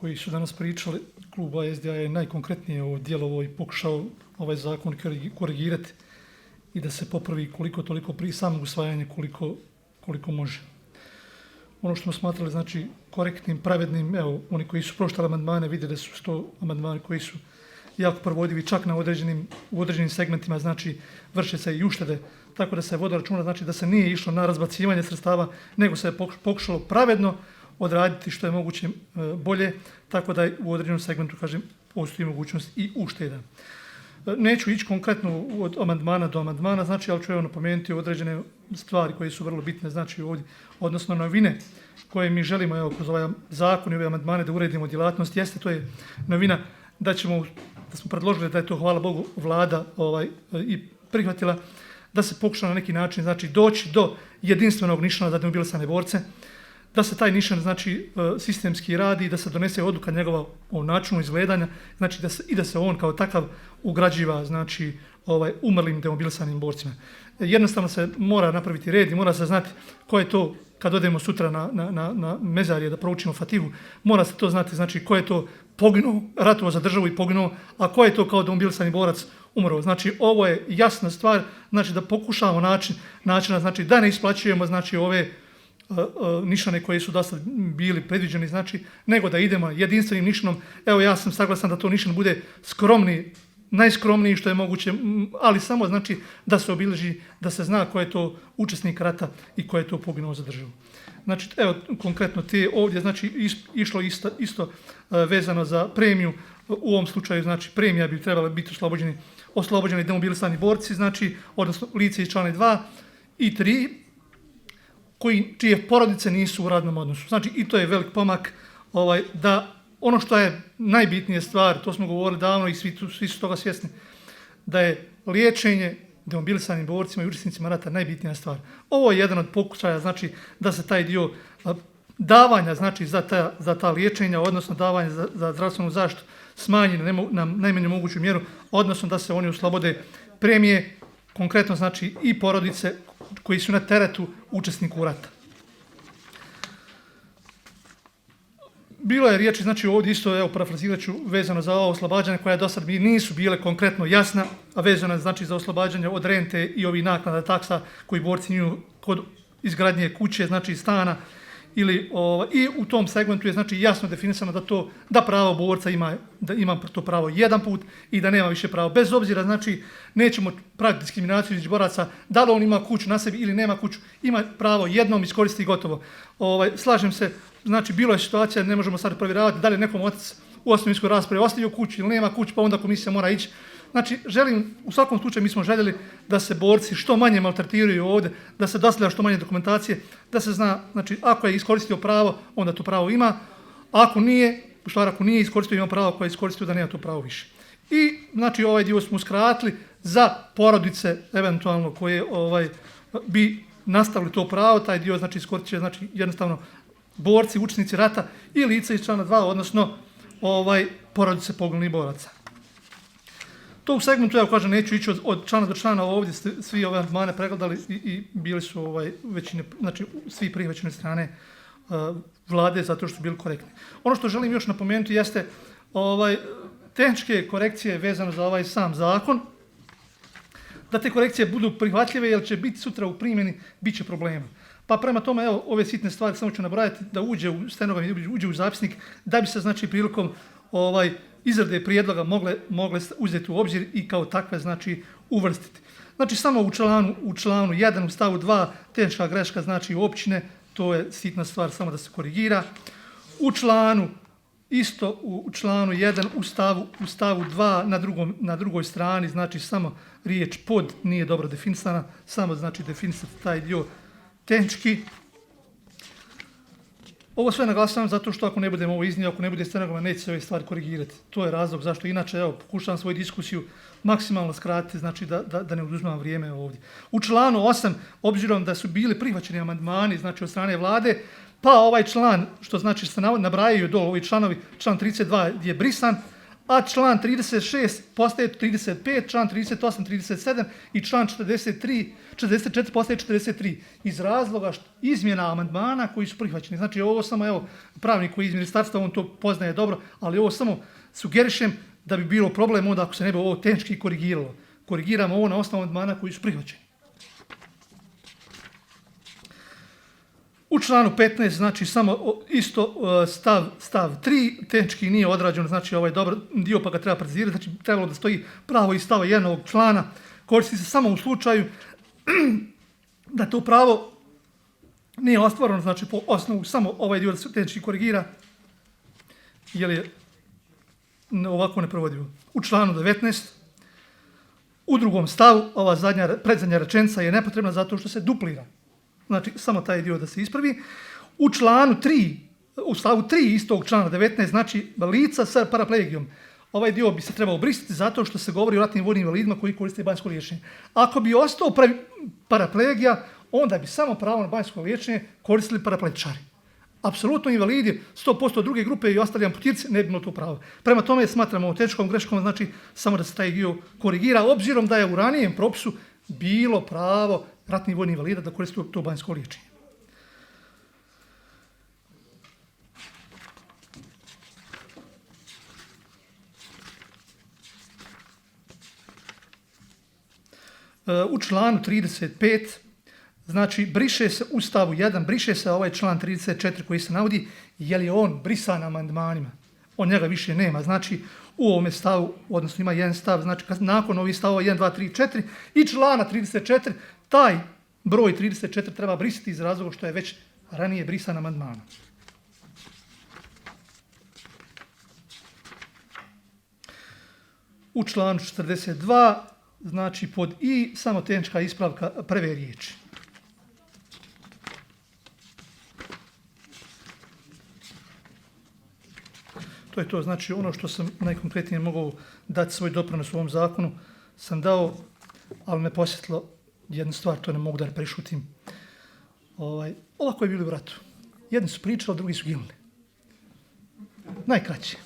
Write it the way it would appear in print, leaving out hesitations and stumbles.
koji su danas pričali, klub SDA je najkonkretnije djelovao i pokušao ovaj zakon korigirati i da se popravi koliko toliko prije samog usvajanja koliko može. Ono što smo smatrali znači korektnim, pravednim, evo, oni koji su proštali amandmane vide da su to amandmani koji su jako provodivi, čak u određenim segmentima, znači vrše se i uštede, tako da se vodi računa, znači da se nije išlo na razbacivanje sredstava, nego se je pokušalo pravedno odraditi što je moguće bolje, tako da u određenom segmentu, kažem, postoji mogućnost i ušteda. Neću ići konkretno od amandmana do amandmana, znači, ali ću evo napomenuti određene stvari koje su vrlo bitne, znači ovdje, odnosno novine koje mi želimo evo kroz ovaj zakon i ove amandmane da uredimo djelatnost, jeste, to je novina da smo predložili da je to, hvala Bogu, vlada i prihvatila, da se pokuša na neki način, znači, doći do jedinstvenog nišana za demobilisane borce, da se taj nišan, znači, sistemski radi, da se donese odluka njegova o načinu izgledanja, znači da se on kao takav ugrađiva, znači, umrlim demobilisanim borcima. Jednostavno se mora napraviti red i mora se znati ko je to, kad odemo sutra na mezarje da proučimo Fatihu, mora se to znati, znači, ko je to poginuo, ratovao za državu i poginuo, a ko je to kao demobilisani borac umro. Znači, ovo je jasna stvar, znači, da pokušavamo načina, znači, da ne isplaćujemo, znači, ove nišane koji su dosta bili predviđeni, znači, nego da idemo jedinstvenim nišanom. Evo, ja sam saglasan da to nišan bude skromniji, najskromniji što je moguće, ali samo, znači, da se obilježi, da se zna ko je to učesnik rata i ko je to poginuo za državu. Znači, evo, konkretno ovdje, znači, išlo isto vezano za premiju. U ovom slučaju, znači, premija bi trebala biti oslobođeni demobilisani borci, znači, odnosno lice iz člana 2 i 3, čije porodice nisu u radnom odnosu. Znači, i to je velik pomak da ono što je najbitnija stvar, to smo govorili davno i svi su toga svjesni, da je liječenje demobilisanim borcima i učesnicima rata najbitnija stvar. Ovo je jedan od pokušaja, znači, da se taj dio davanja, znači, za ta liječenja, odnosno davanja za zdravstvenu zaštitu smanji na najmanju moguću mjeru, odnosno da se oni oslobode premije, konkretno, znači, i porodice koji su na teretu učesniku rata. Bilo je riječi, znači, ovdje isto, evo, parafrazirat ću, vezano za ovo oslobađanje koja do sad nisu bile konkretno jasna, a vezano, znači, za oslobađanje od rente i ovih naknada taksa koji borci imaju kod izgradnje kuće, znači, stana, i u tom segmentu je, znači, jasno definisano da pravo borca ima to pravo jedan put i da nema više pravo. Bez obzira, znači, nećemo praviti diskriminaciju između boraca, da li on ima kuću na sebi ili nema kuću, ima pravo jednom iskoristiti i gotovo. Slažem se, znači, bilo je situacija, ne možemo sad provjeravati da li je nekom otac u osnovinskoj raspravi ostavio kuću ili nema kuću, pa onda komisija mora ići. Znači, u svakom slučaju mi smo željeli da se borci što manje maltretiraju ovdje, da se dostavlja što manje dokumentacije, da se zna, znači, ako je iskoristio pravo, onda to pravo ima, a ako nije iskoristio, ima pravo koje je iskoristio da nema to pravo više. I, znači, ovaj dio smo uskratili za porodice, eventualno, koje bi nastavili to pravo, taj dio, znači, iskoristit će, znači, jednostavno, borci, učesnici rata i lica iz člana 2, odnosno, porodice poginulih boraca. To u segmentu, ja kažem, neću ići od člana do člana, ovdje ste svi ove amandmane pregledali i bili su većine, znači svi prihvaćene strane vlade zato što su bili korektni. Ono što želim još napomenuti jeste tehničke korekcije vezano za ovaj sam zakon, da te korekcije budu prihvatljive jer će biti sutra u primjeni, bit će problema. Pa prema tome, evo, ove sitne stvari samo ću nabrajati da uđe u stenogram i uđe u zapisnik, da bi se, znači, prilikom izrade prijedloga mogle uzeti u obzir i kao takve, znači, uvrstiti. Znači, samo u članu 1, u stavu 2, tehnička greška, znači, općine, to je sitna stvar, samo da se korigira. U članu 1, u stavu 2, na drugoj strani, znači, samo riječ pod nije dobro definisana, samo, znači, definisati taj dio tehnički. Ovo sve naglašavam zato što ako ne budemo ovo iznio, ako ne bude stenograma, neće se ove stvari korigirati. To je razlog zašto. Inače, evo, pokušavam svoju diskusiju maksimalno skratiti, znači da ne oduzimam vrijeme ovdje. U članu 8, obzirom da su bili prihvaćeni amandmani, znači od strane vlade, pa ovaj član, što znači se nabrajaju dole ovi članovi, član 32 je brisan, a član 36 postaje 35, član 38, 37 i član 44 postaje 43. Iz razloga izmjena amandmana koji su prihvaćeni. Znači ovo samo, evo, pravnik koji iz ministarstva, on to poznaje dobro, ali ovo samo sugerišem da bi bilo problem onda ako se ne bi ovo tehnički korigiralo. Korigiramo ovo na osnovu amandmana koji su prihvaćeni. U članu 15, znači samo isto stav 3, tehnički nije odrađen, znači ovaj dobar dio pa ga treba precizirati, znači trebalo da stoji pravo iz stava 1 ovog člana, koristi se samo u slučaju da to pravo nije ostvareno, znači po osnovu samo ovaj dio da se tehnički korigira, jer je ovako neprovodivo. U članu 19, u drugom stavu, ova predzadnja rečenica je nepotrebna zato što se duplira. Znači, samo taj dio da se ispravi. U članu 3, u stavu 3 istog člana 19, znači lica sa paraplegijom. Ovaj dio bi se trebao brisati zato što se govori o ratnim vojnim invalidima koji koriste banjsko liječenje. Ako bi ostao paraplegija, onda bi samo pravo na banjsko liječenje koristili paraplegičari. Apsolutno invalidi, 100% druge grupe i ostali amputirci ne bi imali to pravo. Prema tome smatramo tehničkom greškom, znači samo da se taj dio korigira, obzirom da je u ranijem propisu bilo pravo ratnih vojnih invalida da koriste to banjsko liječenje. U članu 35, znači briše se u stavu 1, briše se ovaj član 34 koji se navodi, jer je on brisan amandmanima. On njega više nema. Znači u ovome stavu, odnosno ima jedan stav, znači nakon ovih stavova 1, 2, 3, 4 i člana 34, taj broj 34 treba brisati iz razloga što je već ranije brisan amandmanom. U članu 42, znači pod i samo tehnička ispravka prve riječi. To je to, znači ono što sam najkonkretnije mogao dati svoj doprinos u ovom zakonu sam dao, ali me posjetilo jednu stvar, to ne mogu da prešutim. Ovako je bilo u ratu. Jedni su pričali, drugi su ginuli. Najkraće.